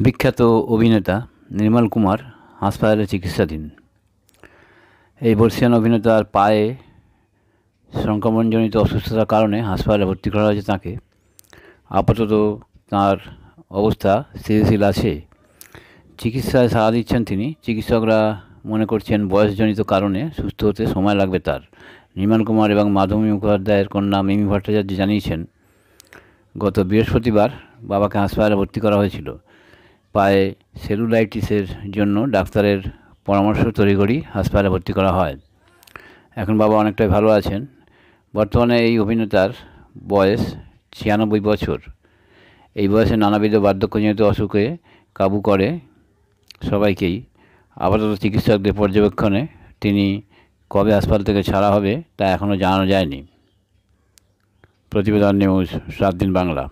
বিখ্যাত অভিনেতা নির্মল কুমার হাসপাতালে চিকিৎসাধীন। এই বর্ষিয়ান অভিনেতার পায়ে সংক্রমণজনিত অসুস্থতার কারণে হাসপাতালে ভর্তি করা হয়েছে তাঁকে। আপাতত তাঁর অবস্থা স্থিতিশীল আছে। চিকিৎসায় সাড়া দিচ্ছেন তিনি। চিকিৎসকরা মনে করছেন বয়সজনিত কারণে সুস্থ হতে সময় লাগবে তার। নির্মল কুমার এবং মাধবী মুখোপাধ্যায়ের কন্যা মিমি ভট্টাচার্য জানিয়েছেন, গত বৃহস্পতিবার বাবাকে হাসপাতালে ভর্তি করা হয়েছিল। পায়ে সেলুলাইটিসের জন্য ডাক্তারের পরামর্শ তড়িঘড়ি হাসপাতালে ভর্তি করা হয়। এখন বাবা অনেকটাই ভালো আছেন। বর্তমানে এই অভিনেতার বয়স 96 বছর। এই বয়সে নানাবিধ বার্ধক্যজনিত অসুখে কাবু করে সবাইকেই। আপাতত চিকিৎসকদের পর্যবেক্ষণে তিনি কবে হাসপাতাল থেকে ছাড়া হবে তা এখনও জানানো যায়নি। প্রতিবেদন নিউজ 7 দিন বাংলা।